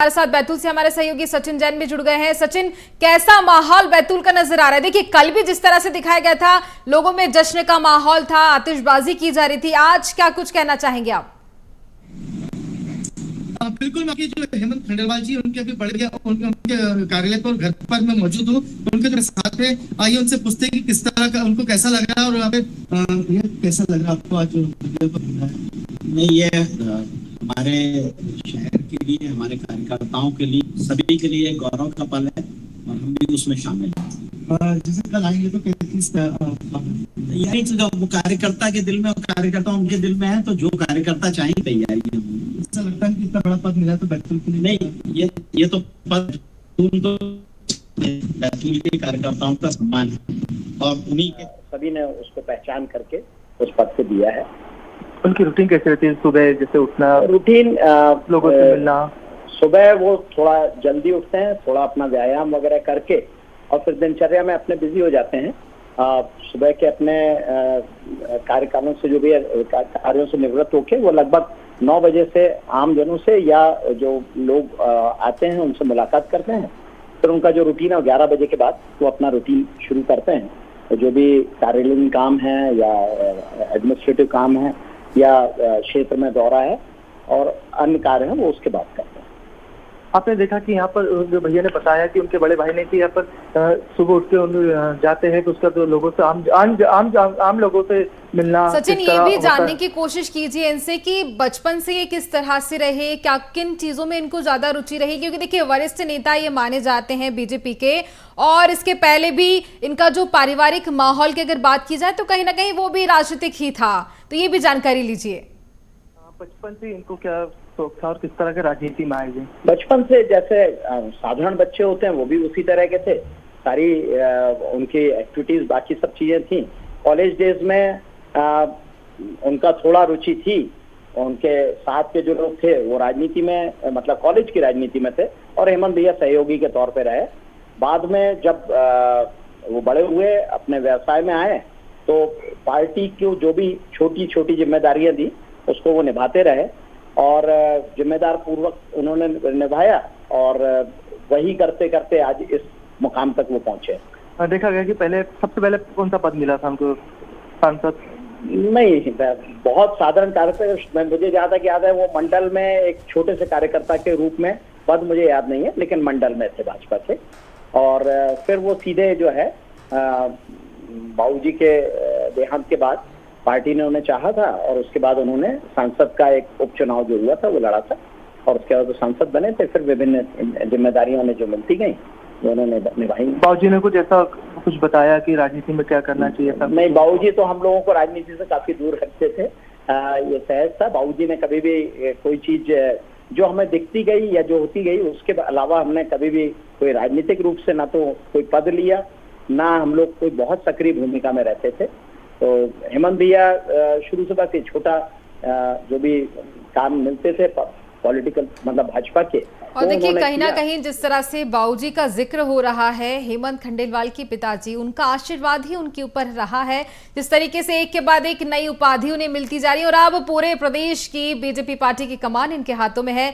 हमारे साथ बैतूल से हमारे सहयोगी सचिन जैन भी जुड़ गए हैं। सचिन, कैसा माहौल बैतूल का नजर आ रहा है? देखिए, कल भी जिस तरह से दिखाया गया था, लोगों में जश्न का माहौल था, आतिशबाजी की जा रही थी। आज क्या कुछ कहना चाहेंगे आप? बिल्कुल, मैं जो हेमंत खंडेलवाल जी उनके अभी बढ़ गया उनके कार्यालय पर घर पर मैं मौजूद हूँ। उनके जो साथ है, आइए उनसे पूछते हैं कि किस तरह का उनको कैसा लग रहा है और यहाँ पे ये कैसा लग रहा है आपको आज नहीं, ये हमारे शहर के लिए, हमारे कार्यकर्ताओं के लिए, सभी के लिए गौरव का पल है और हम भी उसमें शामिल हैं। जैसे कल आएंगे तो किस यही तो वो कार्यकर्ता के दिल में और कार्यकर्ता उनके दिल में है, तो जो कार्यकर्ता चाहिए तैयारी है। ऐसा लगता है कि इतना बड़ा पद मिला तो बैतूल के लिए नहीं, ये तो पद तो बैतूल के कार्यकर्ताओं का सम्मान है और उन्हीं के सभी ने उसको पहचान करके उस पद को दिया है। उनकी रूटीन कैसे रहती है? सुबह जैसे उठना, रूटीन लोगों से मिलना। सुबह वो थोड़ा जल्दी उठते हैं, थोड़ा अपना व्यायाम वगैरह करके और फिर दिनचर्या में अपने बिजी हो जाते हैं। सुबह के अपने कार्यकालों से जो भी कार्यों से निवृत्त होके वो लगभग 9 बजे से आम जनों से या जो लोग आते हैं उनसे मुलाकात करते हैं। फिर उनका जो रूटीन है 11 बजे के बाद वो अपना रूटीन शुरू करते हैं। तो जो भी कार्यालयीन काम है या एडमिनिस्ट्रेटिव काम है या क्षेत्र में दौरा है और अन्य कार्य है वो उसके बाद करते हैं। आपने देखा कि यहाँ पर जो भैया ने बताया कि उनके बड़े भाई ने कि यहाँ पर सुबह उठ के जाते हैं तो उसका तो लोगों से आम लोगों से मिलना। सचिन, ये भी जानने की कोशिश कीजिए इनसे कि बचपन से ये किस तरह से रहे, क्या किन चीजों में इनको ज्यादा रुचि रही, क्योंकि देखिए वरिष्ठ नेता ये माने जाते हैं बीजेपी के, और इसके पहले भी इनका जो पारिवारिक माहौल की अगर बात की जाए तो कहीं ना कहीं वो भी राजनीतिक ही था। तो ये भी जानकारी लीजिए। बचपन से इनको क्या शौक था और किस तरह के राजनीति में आए? बचपन से जैसे साधारण बच्चे होते हैं वो भी उसी तरह के थे। सारी उनकी एक्टिविटीज बाकी सब चीजें थी। कॉलेज डेज में उनका थोड़ा रुचि थी। उनके साथ के जो लोग थे वो राजनीति में, मतलब कॉलेज की राजनीति में थे और हेमंत भैया सहयोगी के तौर पे रहे। बाद में जब वो बड़े हुए, अपने व्यवसाय में आए, तो पार्टी की जो भी छोटी छोटी जिम्मेदारियां दी उसको वो निभाते रहे और जिम्मेदार पूर्वक उन्होंने निभाया और वही करते करते आज इस मुकाम तक वो पहुंचे। देखा गया कि पहले सबसे पहले कौन सा पद मिला था उनको? सांसद? नहीं, बहुत साधारण कार्यकर्ता। मुझे जहाँ तक याद है वो मंडल में एक छोटे से कार्यकर्ता के रूप में, पद मुझे याद नहीं है, लेकिन मंडल में थे भाजपा से। और फिर वो सीधे जो है बाबूजी के देहांत के बाद पार्टी ने उन्हें चाहा था और उसके बाद उन्होंने सांसद का एक उपचुनाव जो हुआ था वो लड़ा था और उसके बाद वो सांसद बने थे। फिर विभिन्न जिम्मेदारियां उन्हें जो मिलती गई वो उन्होंने निभाई। बाबूजी ने कुछ ऐसा कुछ बताया कि राजनीति में क्या करना चाहिए था? नहीं, बाबूजी तो हम लोगों को राजनीति से काफी दूर रखते थे। ये सहज था। बाबूजी ने कभी भी कोई चीज जो हमें दिखती गई या जो होती गई उसके अलावा हमने कभी भी कोई राजनीतिक रूप से ना तो कोई पद लिया, ना हम लोग कोई बहुत सक्रिय भूमिका में रहते थे। तो हेमंत भैया शुरू से बस ये छोटा जो भी काम मिलते थे पॉलिटिकल, मतलब भाजपा के। और देखिए कहीं ना कहीं जिस तरह से बाबूजी का जिक्र हो रहा है, हेमंत खंडेलवाल के पिताजी, उनका आशीर्वाद ही उनके ऊपर रहा है। जिस तरीके से एक के बाद एक नई उपाधि उन्हें मिलती जा रही है और अब पूरे प्रदेश की बीजेपी पार्टी की कमान इनके हाथों में है।